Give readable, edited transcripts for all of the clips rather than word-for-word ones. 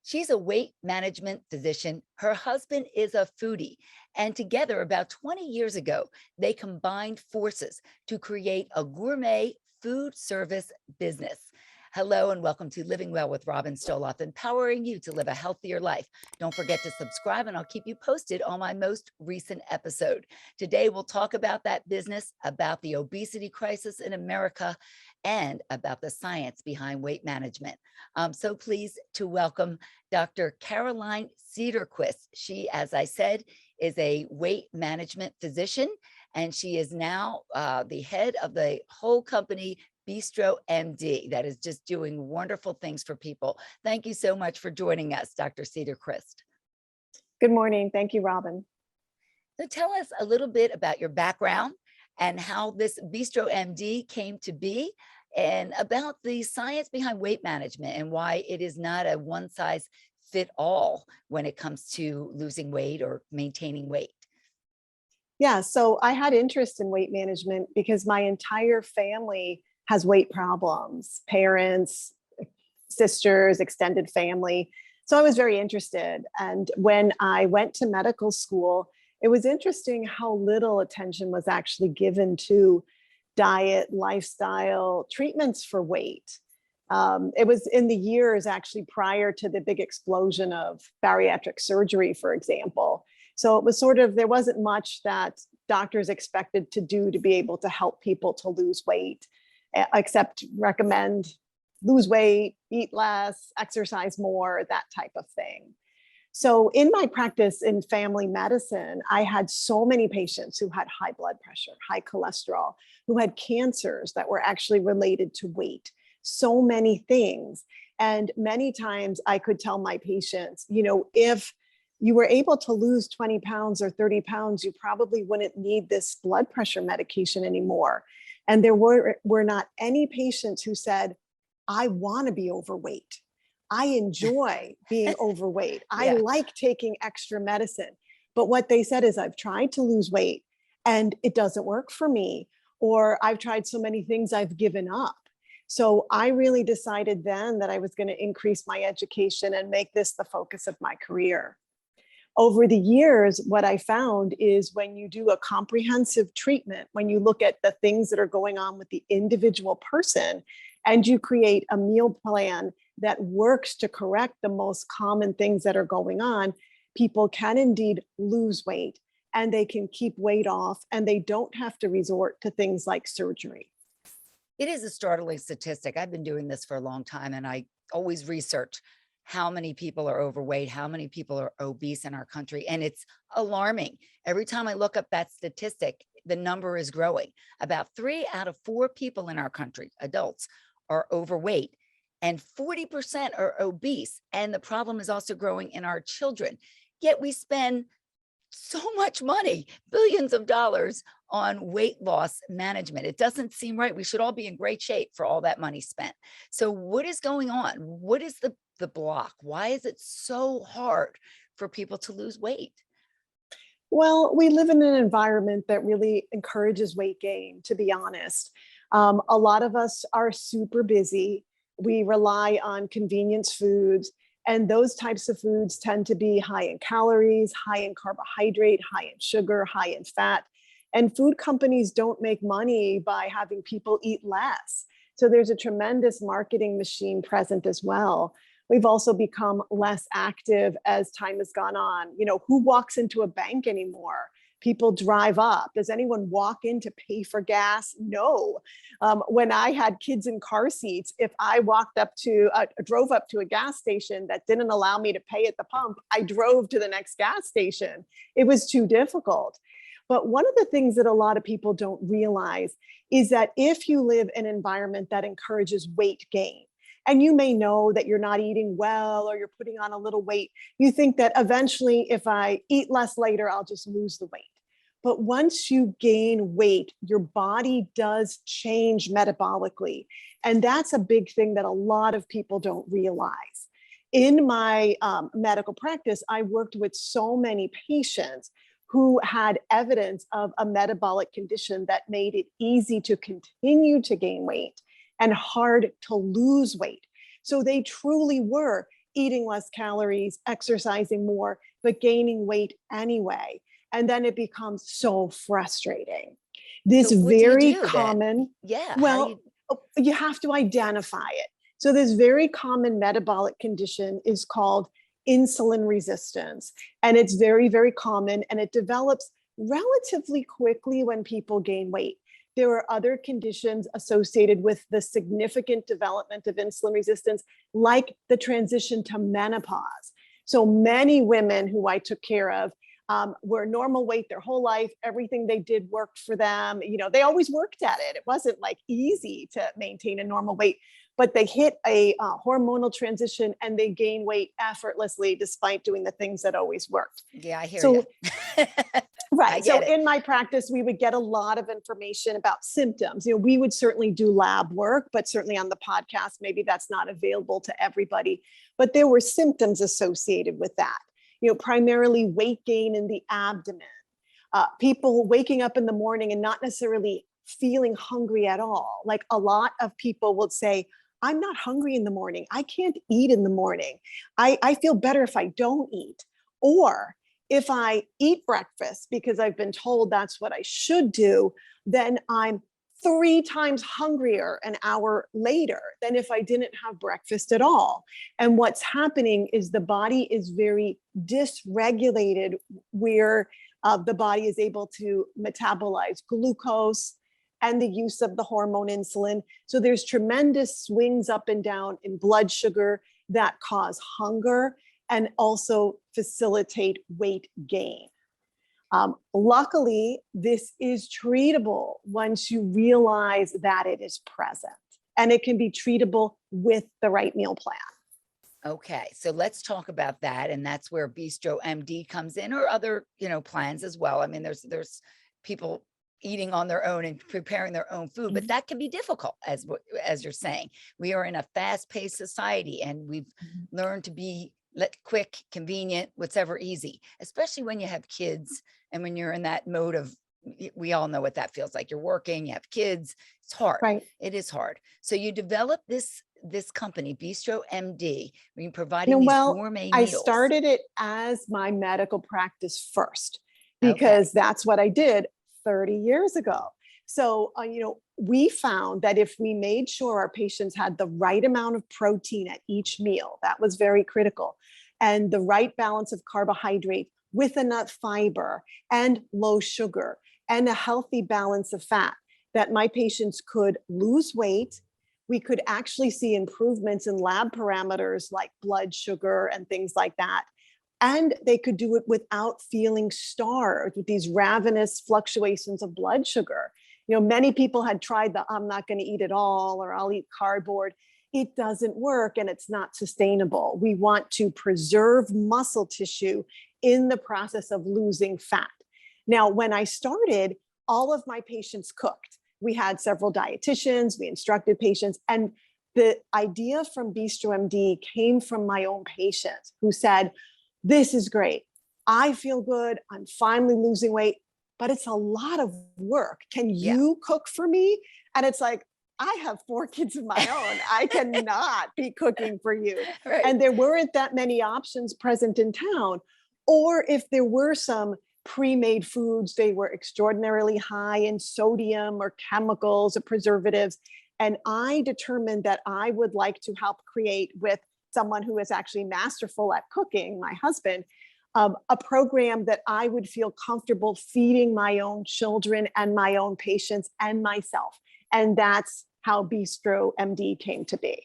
She's a weight management physician. Her husband is a foodie. And together, about 20 years ago, they combined forces to create a gourmet food service business. Hello and welcome to Living Well with Robin Stoloff, empowering you to live a healthier life. Don't forget to subscribe and I'll keep you posted on my most recent episode. Today, we'll talk about that business, about the obesity crisis in America, and about the science behind weight management. I'm so pleased to welcome Dr. Caroline Cederquist. She, as I said, is a weight management physician, and she is now the head of the whole company, bistroMD, that is just doing wonderful things for people. Thank you so much for joining us, Dr. Cederquist. Good morning. Thank you, Robin. So tell us a little bit about your background and how this bistroMD came to be, and about the science behind weight management and why it is not a one size fit all when it comes to losing weight or maintaining weight. Yeah, so I had interest in weight management because my entire family has weight problems, parents, sisters, extended family. So I was very interested. And when I went to medical school, it was interesting how little attention was actually given to diet, lifestyle, treatments for weight. It was in the years actually prior to the big explosion of bariatric surgery, for example. So it was sort of, there wasn't much that doctors expected to do to be able to help people to lose weight, except recommend lose weight, eat less, exercise more, that type of thing. So in my practice in family medicine, I had so many patients who had high blood pressure, high cholesterol, who had cancers that were actually related to weight, so many things. And many times I could tell my patients, you know, if you were able to lose 20 pounds or 30 pounds, you probably wouldn't need this blood pressure medication anymore. And there were not any patients who said, I want to be overweight. I enjoy being overweight. I like taking extra medicine. But what they said is, I've tried to lose weight and it doesn't work for me. Or I've tried so many things, I've given up. So I really decided then that I was going to increase my education and make this the focus of my career. Over the years, what I found is when you do a comprehensive treatment, when you look at the things that are going on with the individual person, and you create a meal plan that works to correct the most common things that are going on, people can indeed lose weight and they can keep weight off, and they don't have to resort to things like surgery. It is a startling statistic. I've been doing this for a long time, and I always research how many people are overweight, how many people are obese in our country. And it's alarming. Every time I look up that statistic, the number is growing. About 3 out of 4 people in our country, adults, are overweight, and 40% are obese. And the problem is also growing in our children. Yet we spend so much money, billions of dollars, on weight loss management. It doesn't seem right. We should all be in great shape for all that money spent. So what is going on? What is the block? Why is it so hard for people to lose weight? Well, we live in an environment that really encourages weight gain, to be honest. A lot of us are super busy. We rely on convenience foods, and those types of foods tend to be high in calories, high in carbohydrate, high in sugar, high in fat. And food companies don't make money by having people eat less. So there's a tremendous marketing machine present as well. We've also become less active as time has gone on. You know, who walks into a bank anymore? People drive up. Does anyone walk in to pay for gas? No. When I had kids in car seats, if I drove up to a gas station that didn't allow me to pay at the pump, I drove to the next gas station. It was too difficult. But one of the things that a lot of people don't realize is that if you live in an environment that encourages weight gain, and you may know that you're not eating well or you're putting on a little weight, you think that eventually if I eat less later, I'll just lose the weight. But once you gain weight, your body does change metabolically. And that's a big thing that a lot of people don't realize. In my medical practice, I worked with so many patients who had evidence of a metabolic condition that made it easy to continue to gain weight and hard to lose weight. So they truly were eating less calories, exercising more, but gaining weight anyway. And then it becomes so frustrating. So This what do you very do then? common, Yeah, how do well, you you have to identify it. So this very common metabolic condition is called insulin resistance. And it's very, very common, and it develops relatively quickly when people gain weight. There are other conditions associated with the significant development of insulin resistance, like the transition to menopause. So many women who I took care of were normal weight their whole life. Everything they did worked for them. You know, they always worked at it. It wasn't like easy to maintain a normal weight, but they hit a hormonal transition and they gain weight effortlessly despite doing the things that always worked. Yeah, I hear you. So I right. So get it. in my practice, we would get a lot of information about symptoms. You know, we would certainly do lab work, but certainly on the podcast, maybe that's not available to everybody. But there were symptoms associated with that. You know, primarily weight gain in the abdomen, people waking up in the morning and not necessarily feeling hungry at all. Like a lot of people will say, I'm not hungry in the morning. I can't eat in the morning. I feel better if I don't eat. Or if I eat breakfast because I've been told that's what I should do, then I'm 3 times hungrier an hour later than if I didn't have breakfast at all. And what's happening is the body is very dysregulated, where the body is able to metabolize glucose and the use of the hormone insulin. So there's tremendous swings up and down in blood sugar that cause hunger and also facilitate weight gain. Luckily, this is treatable once you realize that it is present, and it can be treatable with the right meal plan. Okay, so let's talk about that, and that's where bistroMD comes in, or other, plans as well. I mean, there's people eating on their own and preparing their own food, but that can be difficult, as you're saying. We are in a fast-paced society, and we've learned to be quick, convenient, whatever easy, especially when you have kids and when you're in that mode of, we all know what that feels like. You're working, you have kids. It's hard. Right. It is hard. So you develop this company, bistroMD, where you're You providing know, these well, gourmet I meals. started it as my medical practice first, Okay. because that's what I did 30 years ago. So, we found that if we made sure our patients had the right amount of protein at each meal, that was very critical, and the right balance of carbohydrate with enough fiber and low sugar and a healthy balance of fat, that my patients could lose weight. We could actually see improvements in lab parameters like blood sugar and things like that. And they could do it without feeling starved with these ravenous fluctuations of blood sugar. You know, many people had tried the I'm not going to eat it all, or I'll eat cardboard. It doesn't work, and it's not sustainable. We want to preserve muscle tissue in the process of losing fat. Now, when I started, all of my patients cooked. We had several dietitians, we instructed patients, and the idea from bistroMD came from my own patients who said, this is great. I feel good. I'm finally losing weight, but it's a lot of work. Can Yeah. you cook for me? And it's like, I have 4 kids of my own. I cannot be cooking for you. Right. And there weren't that many options present in town. Or if there were some pre-made foods, they were extraordinarily high in sodium or chemicals or preservatives. And I determined that I would like to help create, with someone who is actually masterful at cooking, my husband, a program that I would feel comfortable feeding my own children and my own patients and myself. And that's how bistroMD came to be.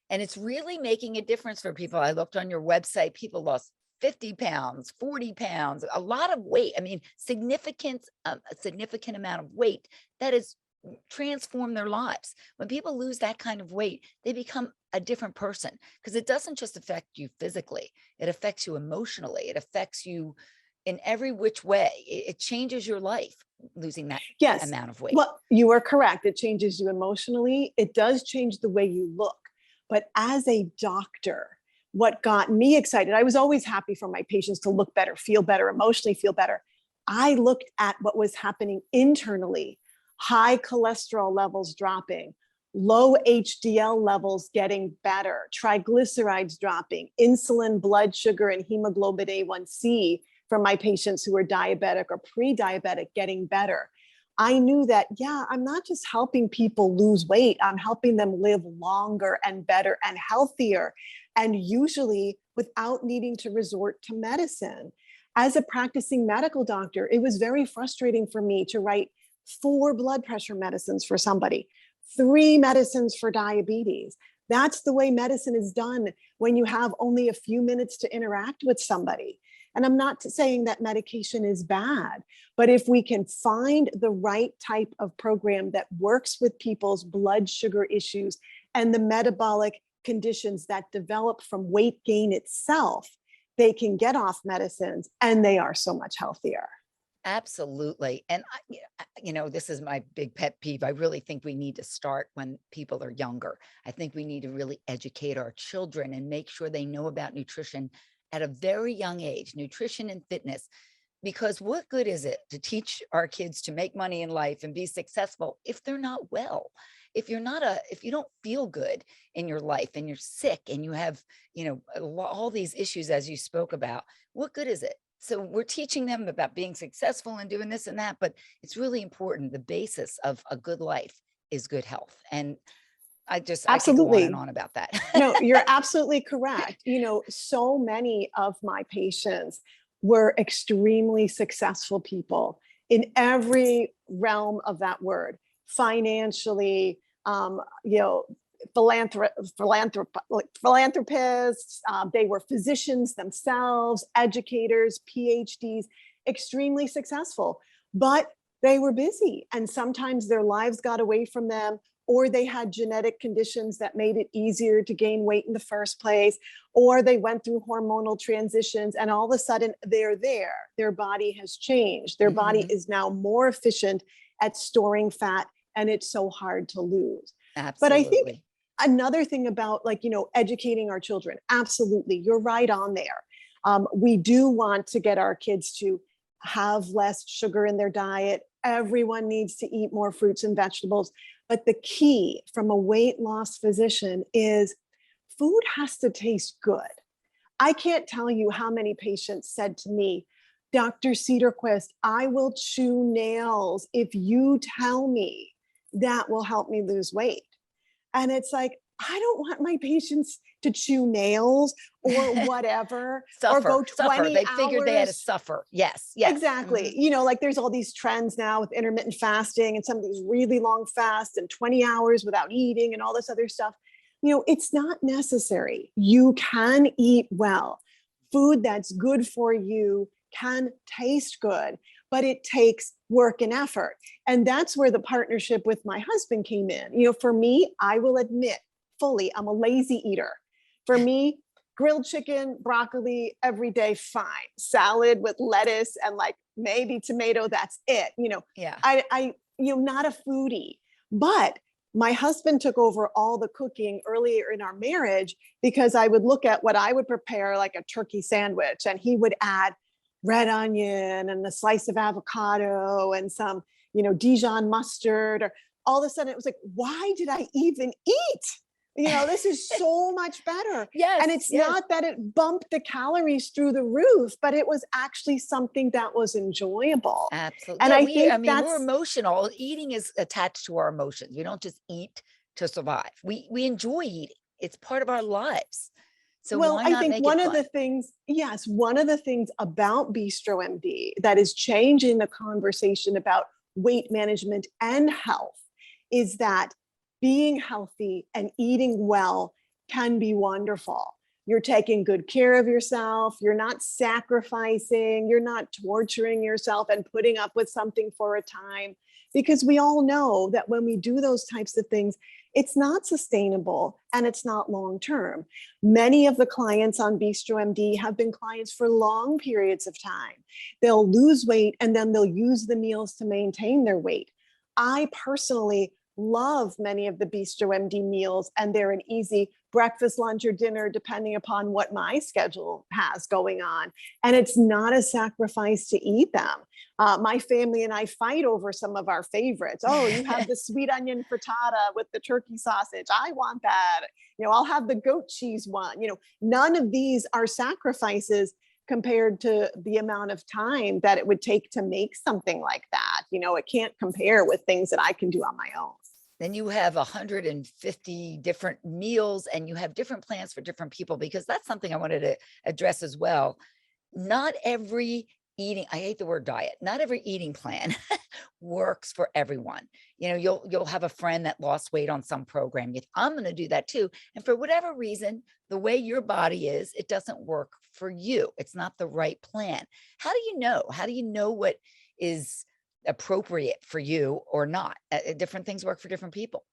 And it's really making a difference for people. I looked on your website, people lost 50 pounds, 40 pounds, a lot of weight. I mean, a significant amount of weight that has transformed their lives. When people lose that kind of weight, they become a different person, because it doesn't just affect you physically, it affects you emotionally, it affects you in every which way. It changes your life, losing that Yes. amount of weight. Well, you are correct. It changes you emotionally. It does change the way you look. But as a doctor, what got me excited, I was always happy for my patients to look better, feel better, emotionally feel better. I looked at what was happening internally: high cholesterol levels dropping, low HDL levels getting better, triglycerides dropping, insulin, blood sugar, and hemoglobin A1C for my patients who are diabetic or pre-diabetic getting better. I knew that, yeah, I'm not just helping people lose weight, I'm helping them live longer and better and healthier, and usually without needing to resort to medicine. As a practicing medical doctor, it was very frustrating for me to write 4 blood pressure medicines for somebody, 3 medicines for diabetes. That's the way medicine is done when you have only a few minutes to interact with somebody. And I'm not saying that medication is bad, but if we can find the right type of program that works with people's blood sugar issues and the metabolic conditions that develop from weight gain itself, they can get off medicines and they are so much healthier. Absolutely. And this is my big pet peeve. I really think we need to start when people are younger. I think we need to really educate our children and make sure they know about nutrition at a very young age, nutrition and fitness, because what good is it to teach our kids to make money in life and be successful if they're not well? If you don't feel good in your life and you're sick and you have, all these issues as you spoke about, what good is it? So we're teaching them about being successful and doing this and that, but it's really important. The basis of a good life is good health. And I could go on and Absolutely. on about that. No, you're absolutely correct. So many of my patients were extremely successful people in every realm of that word, financially, philanthropists, they were physicians themselves, educators, PhDs, extremely successful, but they were busy and sometimes their lives got away from them, or they had genetic conditions that made it easier to gain weight in the first place, or they went through hormonal transitions and all of a sudden they're there. Their body has changed. Their body is now more efficient at storing fat and it's so hard to lose. Absolutely. But I think another thing about educating our children, absolutely, you're right on there. We do want to get our kids to have less sugar in their diet. Everyone needs to eat more fruits and vegetables. But the key from a weight loss physician is food has to taste good. I can't tell you how many patients said to me, Dr. Cederquist, I will chew nails if you tell me that will help me lose weight. And it's like, I don't want my patients to chew nails or whatever, or go 20 They hours. figured they had to suffer. Yes. Exactly. Like there's all these trends now with intermittent fasting and some of these really long fasts and 20 hours without eating and all this other stuff. It's not necessary. You can eat well. Food that's good for you can taste good, but it takes work and effort. And that's where the partnership with my husband came in. For me, I will admit fully, I'm a lazy eater. For me, grilled chicken, broccoli every day, fine. Salad with lettuce and maybe tomato, that's it. Yeah. I not a foodie, but my husband took over all the cooking earlier in our marriage because I would look at what I would prepare, like a turkey sandwich, and he would add red onion and a slice of avocado and some, Dijon mustard, or all of a sudden it was like, why did I even eat? This is so much better. Yes. And it's not that it bumped the calories through the roof, but it was actually something that was enjoyable. Absolutely. And I think we're emotional. Eating is attached to our emotions. We don't just eat to survive. We enjoy eating. It's part of our lives. So why not I think make one it of fun? one of the things about bistroMD that is changing the conversation about weight management and health is that being healthy and eating well can be wonderful. You're taking good care of yourself. You're not sacrificing. You're not torturing yourself and putting up with something for a time. Because we all know that when we do those types of things, it's not sustainable and it's not long-term. Many of the clients on bistroMD have been clients for long periods of time. They'll lose weight and then they'll use the meals to maintain their weight. I personally love many of the bistroMD meals, and they're an easy breakfast, lunch, or dinner, depending upon what my schedule has going on. And it's not a sacrifice to eat them. My family and I fight over some of our favorites. Oh, you have the sweet onion frittata with the turkey sausage. I want that. I'll have the goat cheese one. None of these are sacrifices compared to the amount of time that it would take to make something like that. It can't compare with things that I can do on my own. Then you have 150 different meals and you have different plans for different people, because that's something I wanted to address as well. Not every eating, I hate the word diet, not every eating plan works for everyone. You'll have a friend that lost weight on some program. I'm going to do that too. And for whatever reason, the way your body is, it doesn't work for you. It's not the right plan. How do you know? How do you know what is appropriate for you or not? Different things work for different people.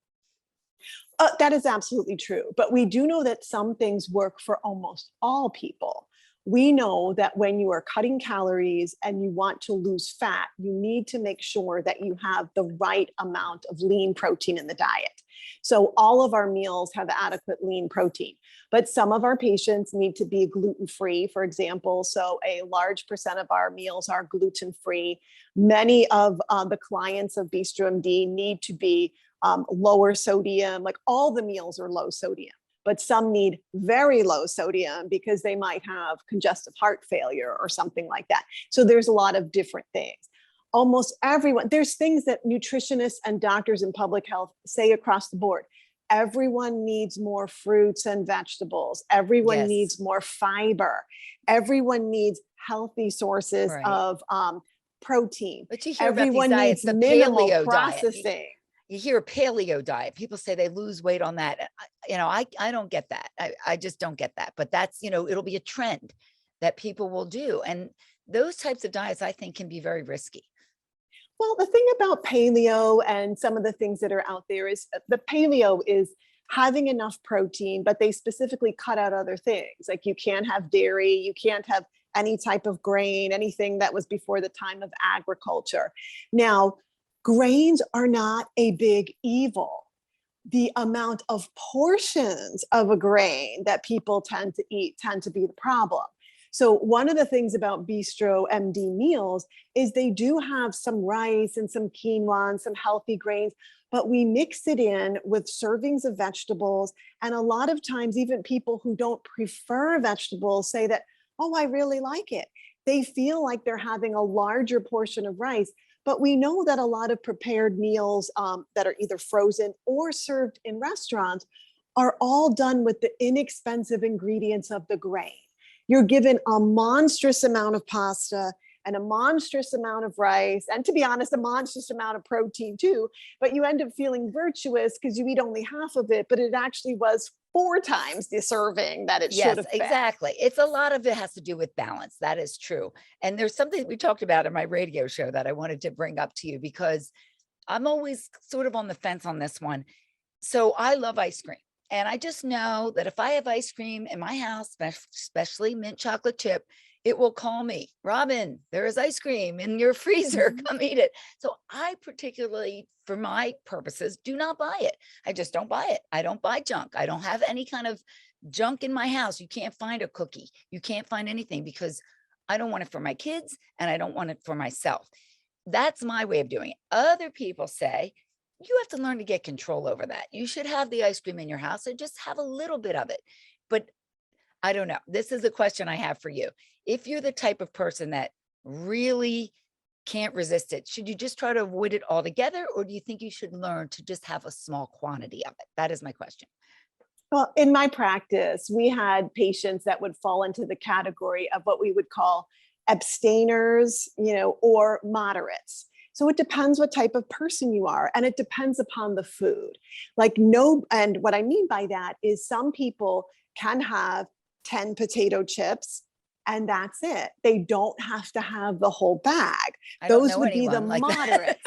That is absolutely true. But we do know that some things work for almost all people. We know that when you are cutting calories and you want to lose fat, you need to make sure that you have the right amount of lean protein in the diet. So all of our meals have adequate lean protein, but some of our patients need to be gluten-free, for example. So a large percent of our meals are gluten-free. Many of the clients of bistroMD need to be lower sodium, like all the meals are low sodium. But some need very low sodium because they might have congestive heart failure or something like that. So there's a lot of different things. Almost everyone, there's things that nutritionists and doctors in public health say across the board. Everyone needs more fruits and vegetables. Everyone needs more fiber. Everyone needs healthy sources of protein. But you hear everyone about these diets, needs the minimal paleo processing. Diet. You hear a paleo diet. People say they lose weight on that. I don't get that. I just don't get that. But that's, it'll be a trend that people will do. And those types of diets, I think, can be very risky. Well, the thing about paleo and some of the things that are out there is the paleo is having enough protein, but they specifically cut out other things. Like you can't have dairy, you can't have any type of grain, anything that was before the time of agriculture. Now, grains are not a big evil. The amount of portions of a grain that people tend to eat tend to be the problem. So one of the things about bistroMD meals is they do have some rice and some quinoa and some healthy grains, but we mix it in with servings of vegetables. And a lot of times, even people who don't prefer vegetables say that, oh, I really like it. They feel like they're having a larger portion of rice. But we know that a lot of prepared meals that are either frozen or served in restaurants are all done with the inexpensive ingredients of the grain. You're given a monstrous amount of pasta and a monstrous amount of rice, and to be honest, a monstrous amount of protein too, but you end up feeling virtuous because you eat only half of it, but it actually was 4 times the serving that it should have been. Exactly. It's a lot of it has to do with balance. That is true. And there's something we talked about in my radio show that I wanted to bring up to you, because I'm always sort of on the fence on this one. So I love ice cream. And I just know that if I have ice cream in my house, especially mint chocolate chip, it will call me, Robin, there is ice cream in your freezer, come eat it. So I particularly, for my purposes, do not buy it. I just don't buy it. I don't buy junk. I don't have any kind of junk in my house. You can't find a cookie. You can't find anything, because I don't want it for my kids and I don't want it for myself. That's my way of doing it. Other people say, you have to learn to get control over that. You should have the ice cream in your house and just have a little bit of it. But I don't know. This is a question I have for you. If you're the type of person that really can't resist it, should you just try to avoid it altogether? Or do you think you should learn to just have a small quantity of it? That is my question. Well, in my practice, we had patients that would fall into the category of what we would call abstainers, or moderates. So it depends what type of person you are, and it depends upon the food. And what I mean by that is some people can have 10 potato chips and that's it. They don't have to have the whole bag. Those would be the moderates.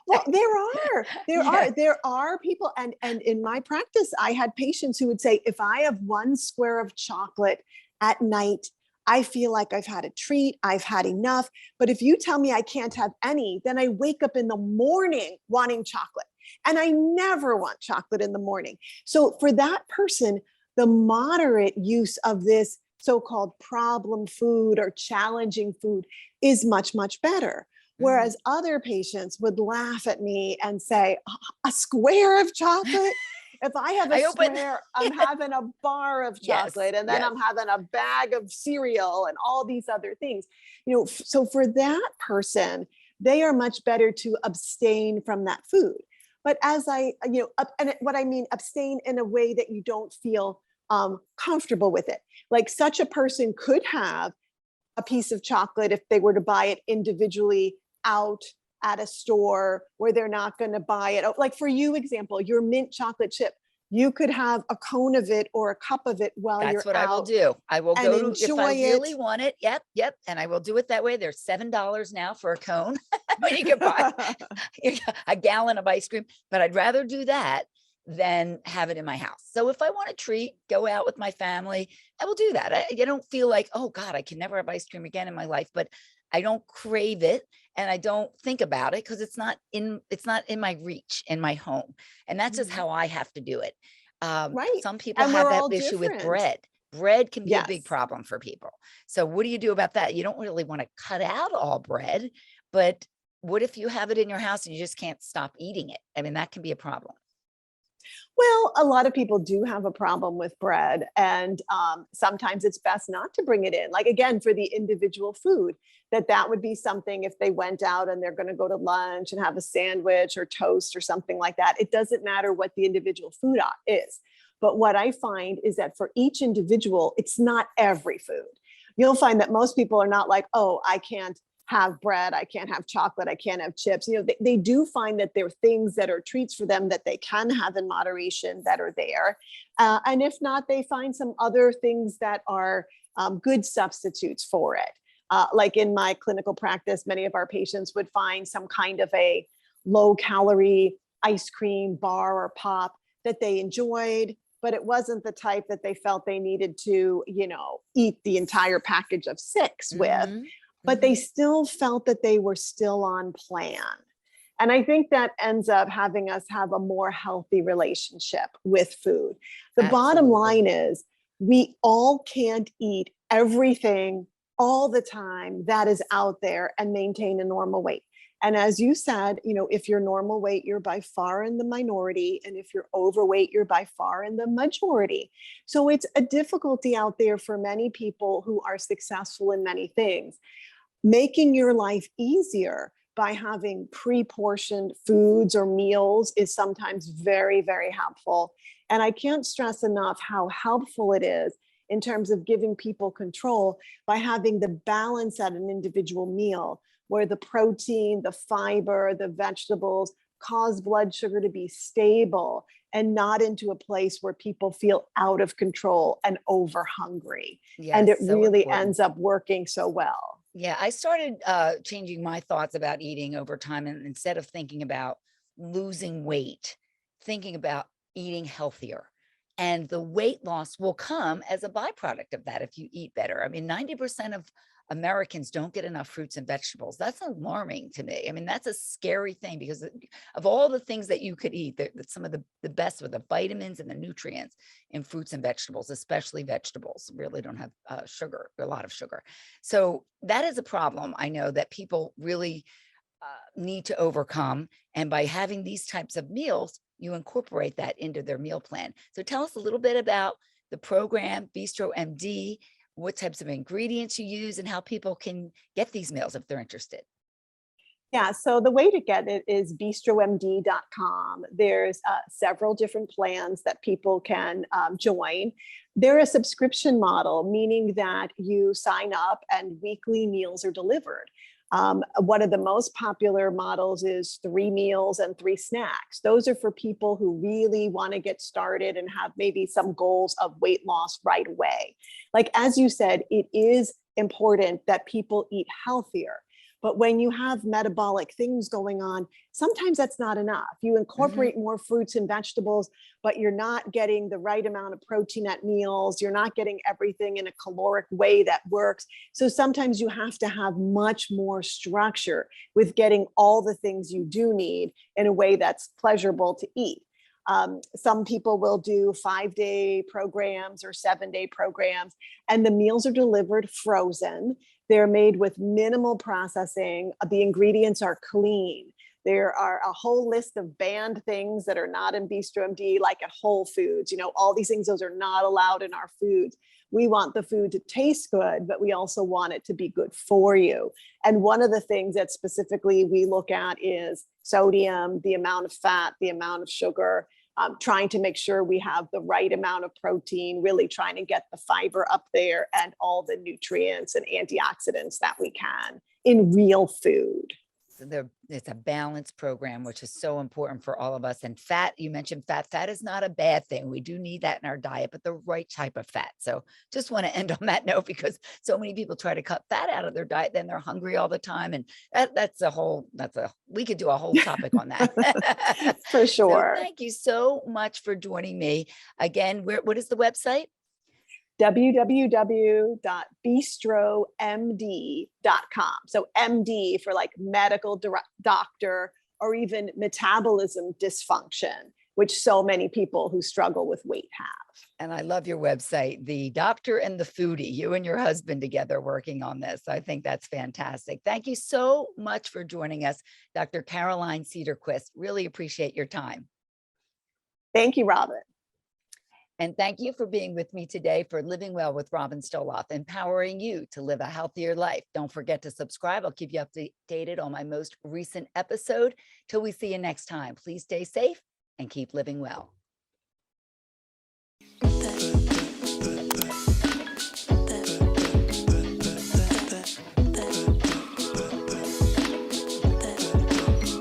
Well, there are people, and in my practice, I had patients who would say, if I have 1 square of chocolate at night, I feel like I've had a treat, I've had enough. But if you tell me I can't have any, then I wake up in the morning wanting chocolate. And I never want chocolate in the morning. So for that person, the moderate use of this so-called problem food or challenging food is much, much better. Mm. Whereas other patients would laugh at me and say, a square of chocolate? If I have a I open, square, I'm having a bar of yes, chocolate, and then yes. I'm having a bag of cereal and all these other things. So for that person, they are much better to abstain from that food. But as and what I mean, abstain in a way that you don't feel comfortable with it. Like such a person could have a piece of chocolate if they were to buy it individually out at a store where they're not going to buy it. Like for you, example, your mint chocolate chip, you could have a cone of it or a cup of it while That's you're what I will out do. I will and go to, if I enjoy it. really want it. Yep, yep. And I will do it that way. There's $7 now for a cone when you can buy a gallon of ice cream, but I'd rather do that than have it in my house. So if I want a treat, go out with my family, I will do that. I don't feel like, oh God, I can never have ice cream again in my life, but I don't crave it and I don't think about it because it's not in my reach in my home. And that's just how I have to do it. Right. Some people And have we're that all issue with different. bread. Bread can be a big Yes. problem for people. So what do you do about that? You don't really want to cut out all bread, but what if you have it in your house and you just can't stop eating it? I mean, that can be a problem. Well, a lot of people do have a problem with bread, and sometimes it's best not to bring it in. Like again, for the individual food, that would be something if they went out and they're going to go to lunch and have a sandwich or toast or something like that. It doesn't matter what the individual food is. But what I find is that for each individual, it's not every food. You'll find that most people are not like, oh, I can't have bread, I can't have chocolate, I can't have chips. They do find that there are things that are treats for them that they can have in moderation that are there. And if not, they find some other things that are good substitutes for it. Like in my clinical practice, many of our patients would find some kind of a low calorie ice cream bar or pop that they enjoyed, but it wasn't the type that they felt they needed to, eat the entire package of 6 with. Mm-hmm. But they still felt that they were still on plan. And I think that ends up having us have a more healthy relationship with food. The bottom Absolutely. line is we all can't eat everything all the time that is out there and maintain a normal weight. And as you said, if you're normal weight, you're by far in the minority. And if you're overweight, you're by far in the majority. So it's a difficulty out there for many people who are successful in many things. Making your life easier by having pre-portioned foods or meals is sometimes very, very helpful. And I can't stress enough how helpful it is in terms of giving people control by having the balance at an individual meal where the protein, the fiber, the vegetables cause blood sugar to be stable and not into a place where people feel out of control and over hungry. And it Yes, so really important. ends up working so well. Yeah, I started changing my thoughts about eating over time. And instead of thinking about losing weight, thinking about eating healthier. And the weight loss will come as a byproduct of that if you eat better. I mean, 90% of Americans don't get enough fruits and vegetables. That's alarming to me. I mean, that's a scary thing because of all the things that you could eat, some of the best with the vitamins and the nutrients in fruits and vegetables, especially vegetables, really don't have sugar, a lot of sugar. So that is a problem I know that people really need to overcome. And by having these types of meals, you incorporate that into their meal plan. So tell us a little bit about the program, bistroMD, what types of ingredients you use and how people can get these meals if they're interested. Yeah, so the way to get it is bistromd.com. There's several different plans that people can join. They're a subscription model, meaning that you sign up and weekly meals are delivered. One of the most popular models is 3 meals and 3 snacks. Those are for people who really want to get started and have maybe some goals of weight loss right away. Like, as you said, it is important that people eat healthier. But when you have metabolic things going on, sometimes that's not enough. You incorporate more fruits and vegetables, but you're not getting the right amount of protein at meals. You're not getting everything in a caloric way that works. So sometimes you have to have much more structure with getting all the things you do need in a way that's pleasurable to eat. Some people will do 5-day programs or 7-day programs, and the meals are delivered frozen. They're made with minimal processing. The ingredients are clean. There are a whole list of banned things that are not in bistroMD, like at Whole Foods. All these things, those are not allowed in our foods. We want the food to taste good, but we also want it to be good for you. And one of the things that specifically we look at is sodium, the amount of fat, the amount of sugar, trying to make sure we have the right amount of protein, really trying to get the fiber up there and all the nutrients and antioxidants that we can in real food. So it's a balanced program, which is so important for all of us. And fat, you mentioned fat. Fat is not a bad thing. We do need that in our diet, but the right type of fat. So just want to end on that note, because so many people try to cut fat out of their diet, then they're hungry all the time. And we could do a whole topic on that. For sure. So thank you so much for joining me. Again, what is the website? www.bistromd.com. So MD for like medical doctor, or even metabolism dysfunction, which so many people who struggle with weight have. And I love your website, The Doctor and the Foodie, you and your husband together working on this. I think that's fantastic. Thank you so much for joining us, Dr. Caroline Cederquist. Really appreciate your time. Thank you, Robin. And thank you for being with me today for Living Well with Robin Stoloff, empowering you to live a healthier life. Don't forget to subscribe. I'll keep you updated on my most recent episode. Till we see you next time, please stay safe and keep living well.